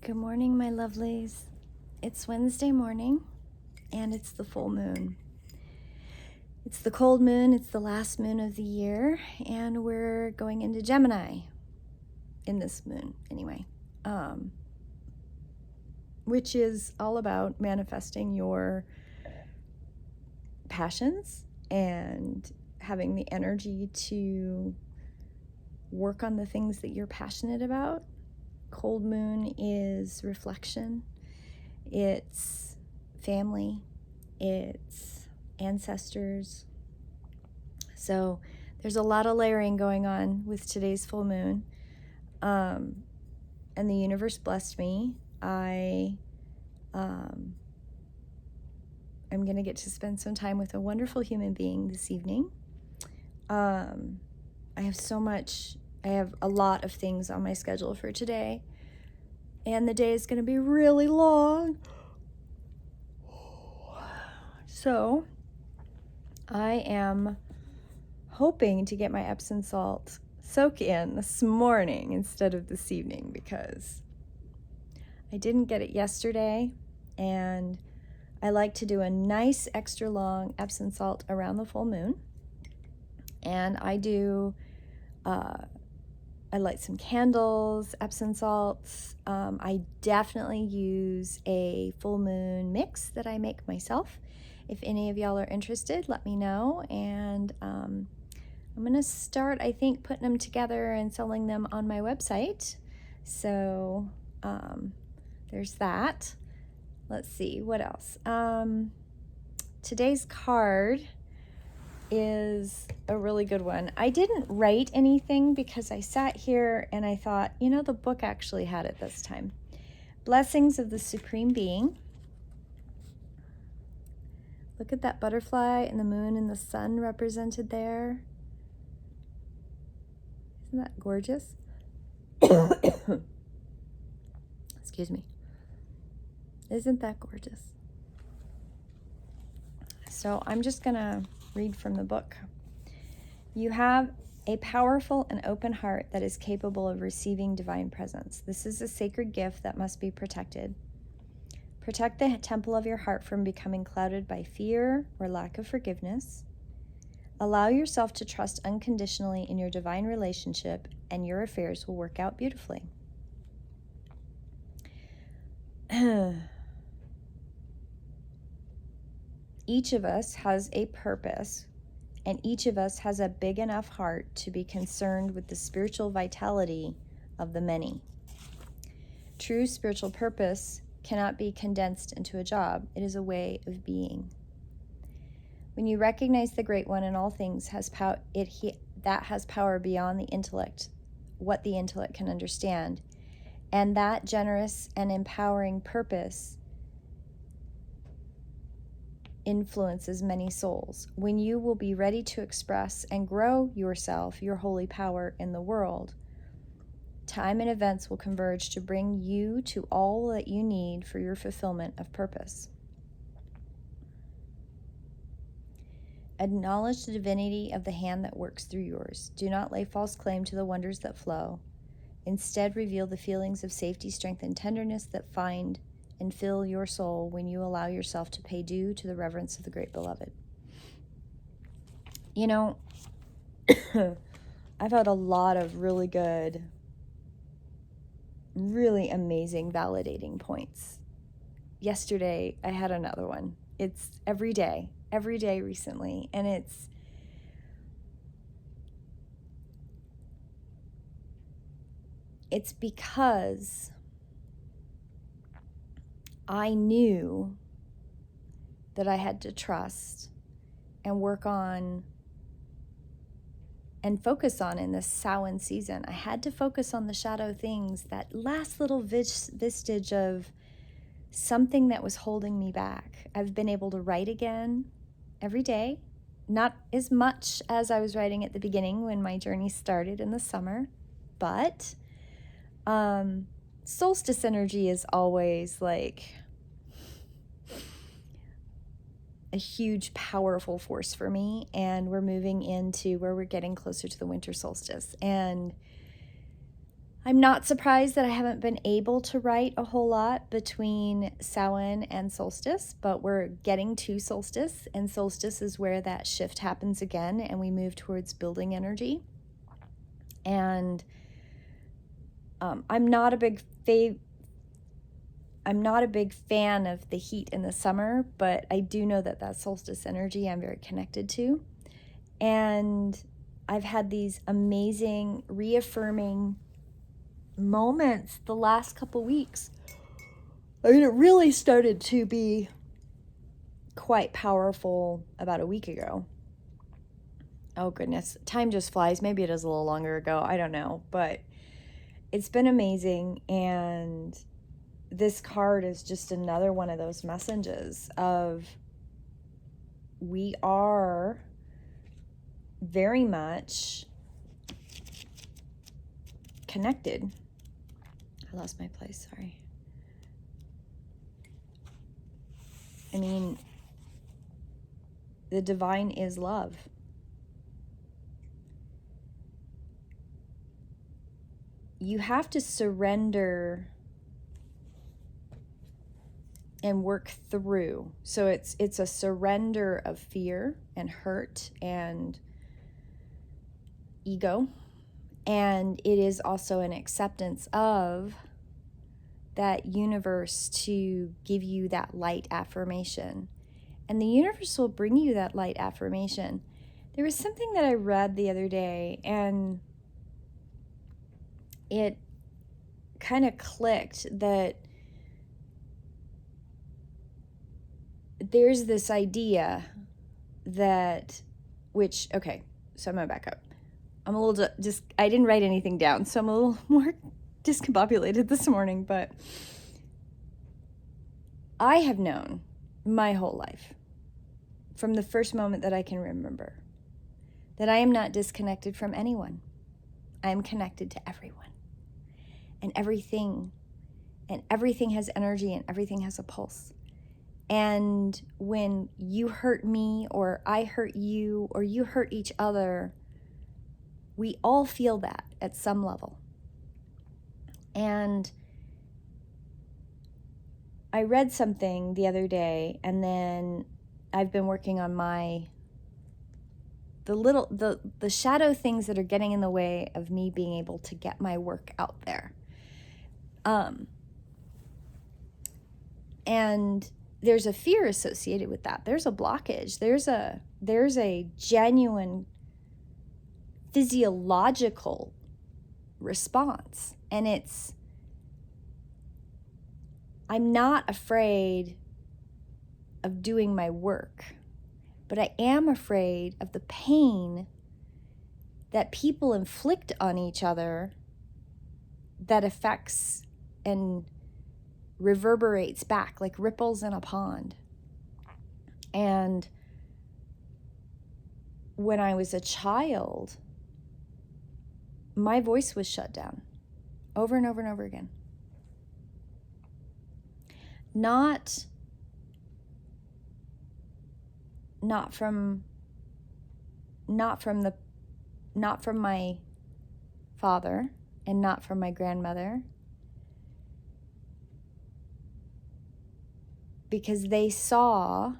Good morning, my lovelies. It's Wednesday morning, and it's the full moon. It's the cold moon, it's the last moon of the year, and we're going into Gemini in this moon, anyway, which is all about manifesting your passions and having the energy to work on the things that you're passionate about. Cold moon is reflection. It's family. It's ancestors. So there's a lot of layering going on with today's full moon. And the universe blessed me. I'm going to get to spend some time with a wonderful human being this evening. I have a lot of things on my schedule for today, and the day is going to be really long. So I am hoping to get my Epsom salt soak in this morning instead of this evening, because I didn't get it yesterday, and I like to do a nice extra long Epsom salt around the full moon. And I light some candles, Epsom salts. I definitely use a full moon mix that I make myself. If any of y'all are interested, let me know. And I'm going to start, I think, putting them together and selling them on my website. So there's that. Let's see, what else? Today's card is a really good one. I didn't write anything because I sat here and I thought, the book actually had it this time. Blessings of the Supreme Being. Look at that butterfly and the moon and the sun represented there. Isn't that gorgeous? Excuse me. Isn't that gorgeous? So I'm just going to read from the book. You have a powerful and open heart that is capable of receiving divine presence. This is a sacred gift that must be protected. Protect the temple of your heart from becoming clouded by fear or lack of forgiveness. Allow yourself to trust unconditionally in your divine relationship, and your affairs will work out beautifully. Each of us has a purpose, and each of us has a big enough heart to be concerned with the spiritual vitality of the many. True spiritual purpose cannot be condensed into a job. It is a way of being. When you recognize the Great One in all things that has power beyond the intellect, what the intellect can understand, and that generous and empowering purpose influences many souls. When you will be ready to express and grow yourself, your holy power in the world, time and events will converge to bring you to all that you need for your fulfillment of purpose. Acknowledge the divinity of the hand that works through yours. Do not lay false claim to the wonders that flow. Instead, reveal the feelings of safety, strength, and tenderness that find and fill your soul when you allow yourself to pay due to the reverence of the great beloved. I've had a lot of really good, really amazing validating points. Yesterday, I had another one. It's every day recently, and it's because I knew that I had to trust and work on and focus on in this Samhain season. I had to focus on the shadow things, that last little vestige of something that was holding me back. I've been able to write again every day, not as much as I was writing at the beginning when my journey started in the summer, but solstice energy is always like a huge, powerful force for me, and we're moving into where we're getting closer to the winter solstice. And I'm not surprised that I haven't been able to write a whole lot between Samhain and solstice, but we're getting to solstice, and solstice is where that shift happens again and we move towards building energy. And I'm not a big fan of the heat in the summer, but I do know that solstice energy I'm very connected to. And I've had these amazing reaffirming moments the last couple weeks. I mean, it really started to be quite powerful about a week ago. Oh goodness, time just flies. Maybe it is a little longer ago. I don't know, but it's been amazing. And this card is just another one of those messages of we are very much connected. I lost my place, sorry. I mean, the divine is love. You have to surrender and work through. So it's a surrender of fear and hurt and ego. And it is also an acceptance of that universe to give you that light affirmation. And the universe will bring you that light affirmation. There was something that I read the other day, and it kind of clicked that there's this idea that, okay, so I'm going to back up. I'm a little I didn't write anything down, so I'm a little more discombobulated this morning, but I have known my whole life, from the first moment that I can remember, that I am not disconnected from anyone. I am connected to everyone and everything has energy and everything has a pulse. And when you hurt me or I hurt you or you hurt each other, we all feel that at some level. And I read something the other day, and then I've been working on the shadow things that are getting in the way of me being able to get my work out there. And there's a fear associated with that. There's a blockage. There's a genuine physiological response. And I'm not afraid of doing my work, but I am afraid of the pain that people inflict on each other that affects and reverberates back like ripples in a pond. And when I was a child, my voice was shut down over and over and over again. Not from my father and not from my grandmother, because they saw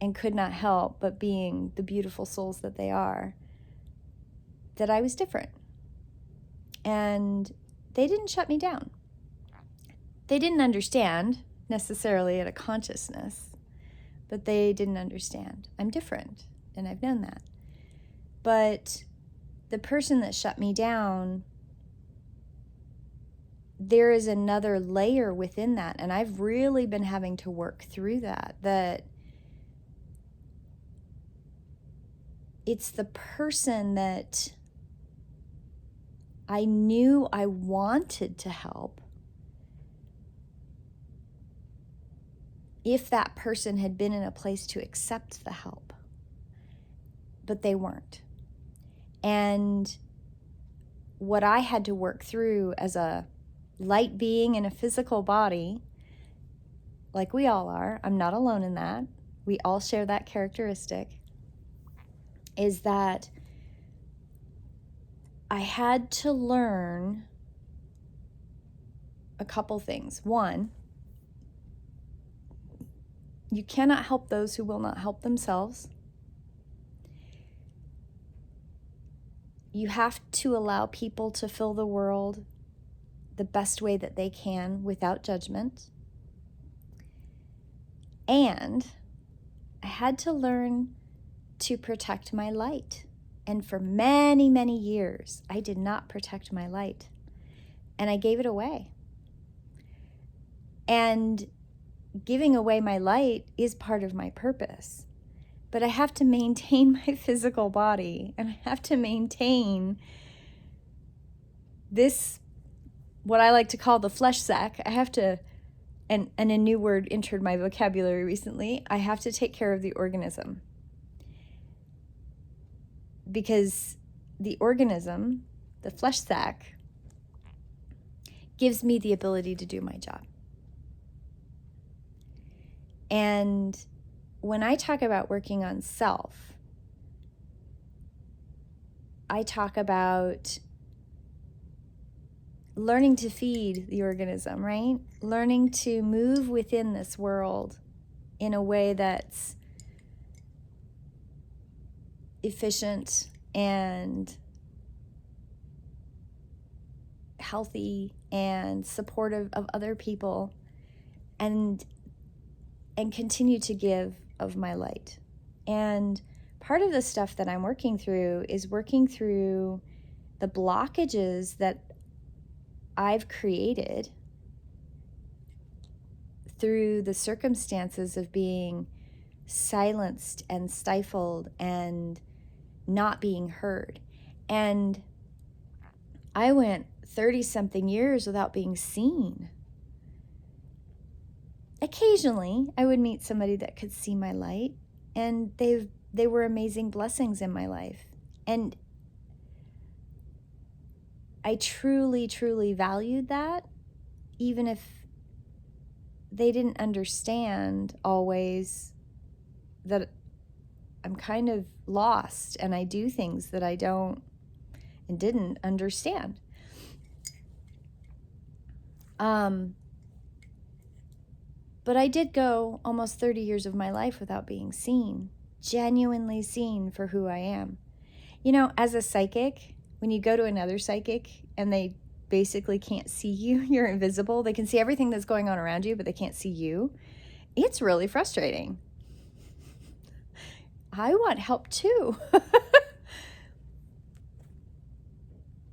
and could not help but, being the beautiful souls that they are, that I was different. And they didn't shut me down. They didn't understand necessarily at a consciousness, but they didn't understand. I'm different, and I've known that. But the person that shut me down, there is another layer within that, and I've really been having to work through that it's the person that I knew I wanted to help if that person had been in a place to accept the help, but they weren't. And what I had to work through as a light being in a physical body, like we all are, I'm not alone in that, we all share that characteristic, is that I had to learn a couple things. One, you cannot help those who will not help themselves. You have to allow people to fill the world the best way that they can without judgment. And I had to learn to protect my light. And for many, many years, I did not protect my light. And I gave it away. And giving away my light is part of my purpose. But I have to maintain my physical body, and I have to maintain this, what I like to call the flesh sack. I have to, and a new word entered my vocabulary recently, I have to take care of the organism. Because the organism, the flesh sack, gives me the ability to do my job. And when I talk about working on self, I talk about learning to feed the organism, right? Learning to move within this world in a way that's efficient and healthy and supportive of other people, and continue to give of my light. And part of the stuff that I'm working through is working through the blockages that I've created through the circumstances of being silenced and stifled and not being heard. And I went 30-something years without being seen. Occasionally, I would meet somebody that could see my light, and they were amazing blessings in my life. And I truly, truly valued that, even if they didn't understand always that I'm kind of lost and I do things that I don't and didn't understand. But I did go almost 30 years of my life without being seen, genuinely seen for who I am. You know, as a psychic, when you go to another psychic and they basically can't see you, you're invisible, they can see everything that's going on around you, but they can't see you, it's really frustrating. I want help too.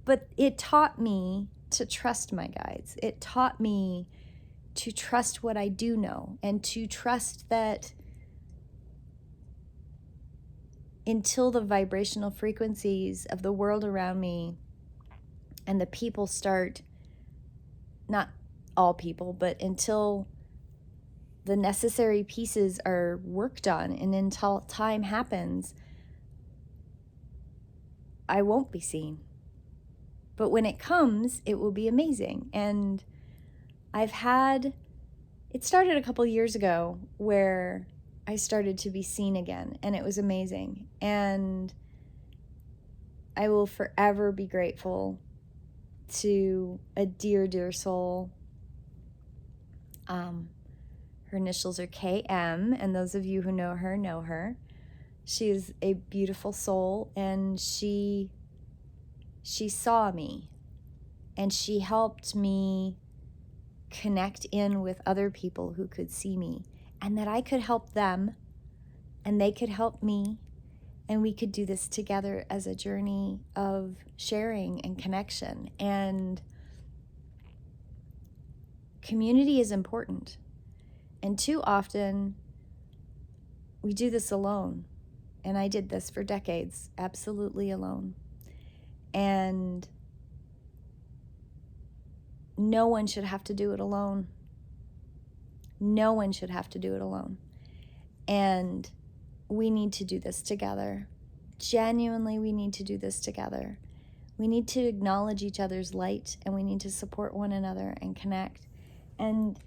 But it taught me to trust my guides. It taught me to trust what I do know, and to trust that until the vibrational frequencies of the world around me and the people start, not all people, but until the necessary pieces are worked on and until time happens, I won't be seen. But when it comes, it will be amazing. And it started a couple years ago where I started to be seen again, and it was amazing. And I will forever be grateful to a dear, dear soul. Her initials are KM, and those of you who know her know her. She is a beautiful soul, and she saw me, and she helped me connect in with other people who could see me, and that I could help them and they could help me, and we could do this together as a journey of sharing and connection. And community is important, and too often we do this alone, and I did this for decades absolutely alone. And no one should have to do it alone. No one should have to do it alone. And we need to do this together. Genuinely, we need to do this together. We need to acknowledge each other's light, and we need to support one another and connect. And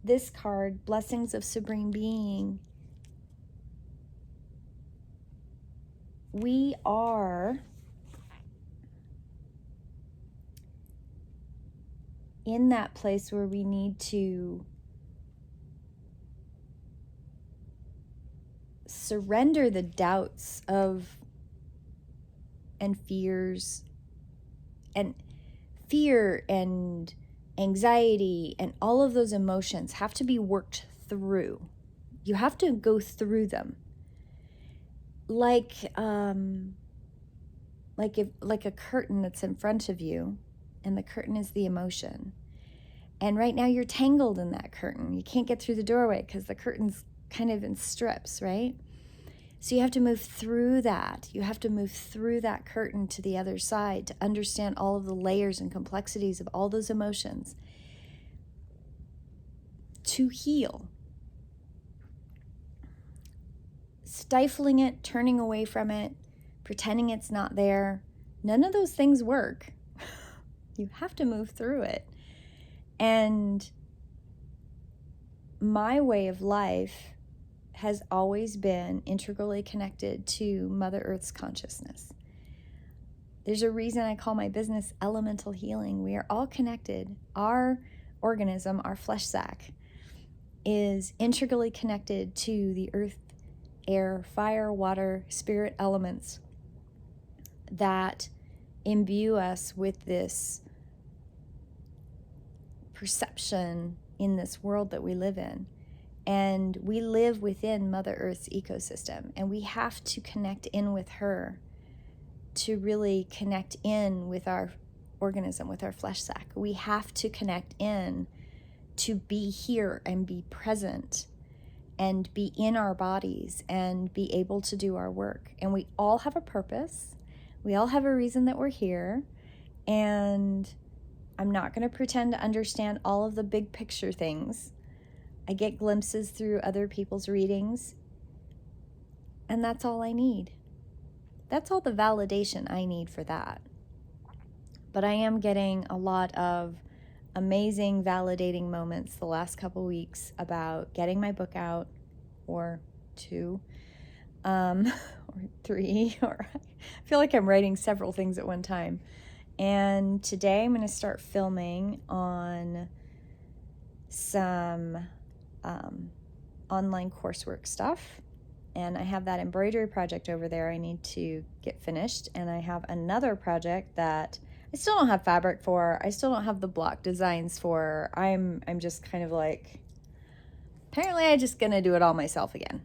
this card, Blessings of Supreme Being, we are in that place where we need to surrender the doubts of and fears and fear and anxiety and all of those emotions have to be worked through. You have to go through them. Like a curtain that's in front of you, and the curtain is the emotion. And right now you're tangled in that curtain. You can't get through the doorway because the curtain's kind of in strips, right? So you have to move through that. You have to move through that curtain to the other side to understand all of the layers and complexities of all those emotions to heal. Stifling it, turning away from it, pretending it's not there, none of those things work. You have to move through it. And my way of life has always been integrally connected to Mother Earth's consciousness. There's a reason I call my business elemental healing. We are all connected. Our organism, our flesh sac, is integrally connected to the earth, air, fire, water, spirit elements that imbue us with this perception in this world that we live in. And we live within Mother Earth's ecosystem, and we have to connect in with her to really connect in with our organism, with our flesh sac. We have to connect in to be here and be present and be in our bodies and be able to do our work. And we all have a purpose. We all have a reason that we're here. And I'm not going to pretend to understand all of the big picture things. I get glimpses through other people's readings, and that's all I need. That's all the validation I need for that. But I am getting a lot of amazing validating moments the last couple weeks about getting my book out, or 2, or 3, or I feel like I'm writing several things at one time. And today I'm going to start filming on some online coursework stuff, and I have that embroidery project over there I need to get finished, and I have another project that I still don't have fabric for, I still don't have the block designs for. I'm just kind of like, apparently I'm just gonna do it all myself again.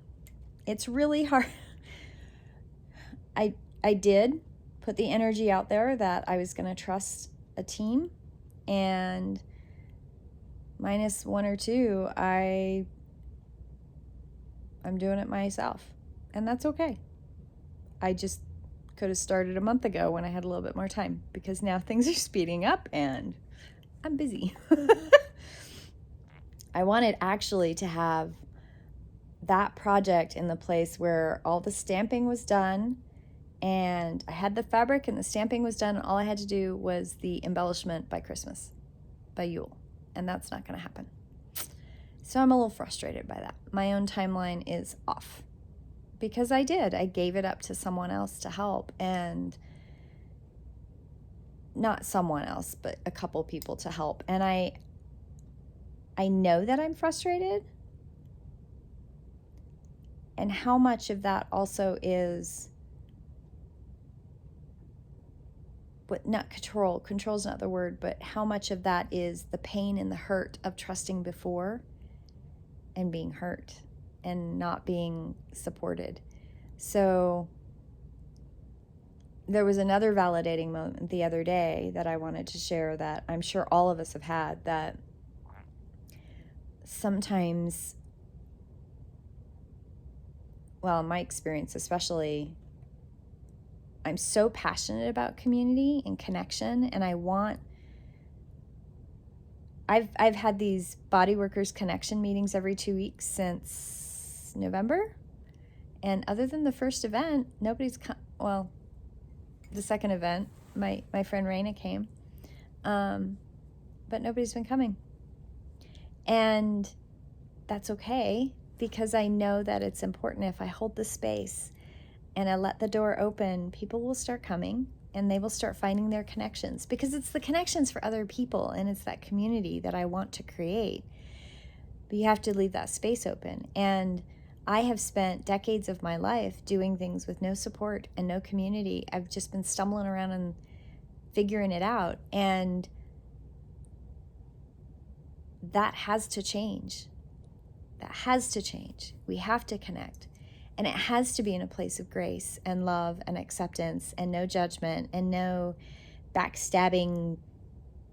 It's really hard. I did put the energy out there that I was gonna trust a team, and minus 1 or 2, I'm doing it myself, and that's okay. I just could have started a month ago when I had a little bit more time, because now things are speeding up and I'm busy. I wanted actually to have that project in the place where all the stamping was done, and I had the fabric and the stamping was done, and all I had to do was the embellishment by Christmas, by Yule, and that's not going to happen. So I'm a little frustrated by that. My own timeline is off because I gave it up to someone else to help, and not someone else, but a couple people to help. And I know that I'm frustrated, and how much of that also is, but not control's not the word, but how much of that is the pain and the hurt of trusting before and being hurt and not being supported. So there was another validating moment the other day that I wanted to share that I'm sure all of us have had, that sometimes, well, in my experience especially, I'm so passionate about community and connection, and I've had these Body Workers Connection meetings every 2 weeks since November, and other than the first event, nobody's well, the second event, my friend Raina came, but nobody's been coming, and that's okay, because I know that it's important. If I hold the space and I let the door open, people will start coming, and they will start finding their connections, because it's the connections for other people and it's that community that I want to create. But you have to leave that space open. And I have spent decades of my life doing things with no support and no community. I've just been stumbling around and figuring it out. And that has to change. That has to change. We have to connect. And it has to be in a place of grace and love and acceptance and no judgment and no backstabbing,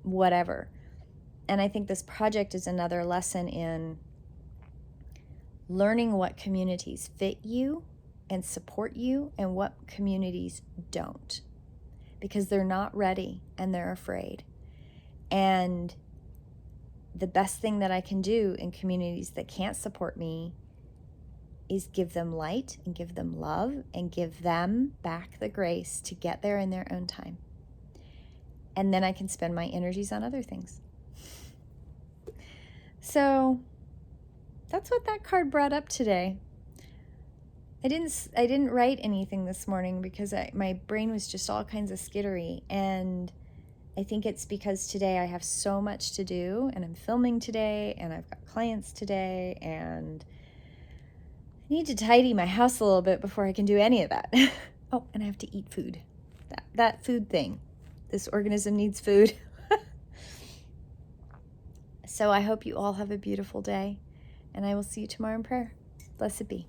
whatever. And I think this project is another lesson in learning what communities fit you and support you and what communities don't, because they're not ready and they're afraid. And the best thing that I can do in communities that can't support me is give them light and give them love and give them back the grace to get there in their own time. And then I can spend my energies on other things. So that's what that card brought up today. I didn't write anything this morning because my brain was just all kinds of skittery, and I think it's because today I have so much to do, and I'm filming today, and I've got clients today, and I need to tidy my house a little bit before I can do any of that. Oh, and I have to eat food. That food thing. This organism needs food. So I hope you all have a beautiful day, and I will see you tomorrow in prayer. Blessed be.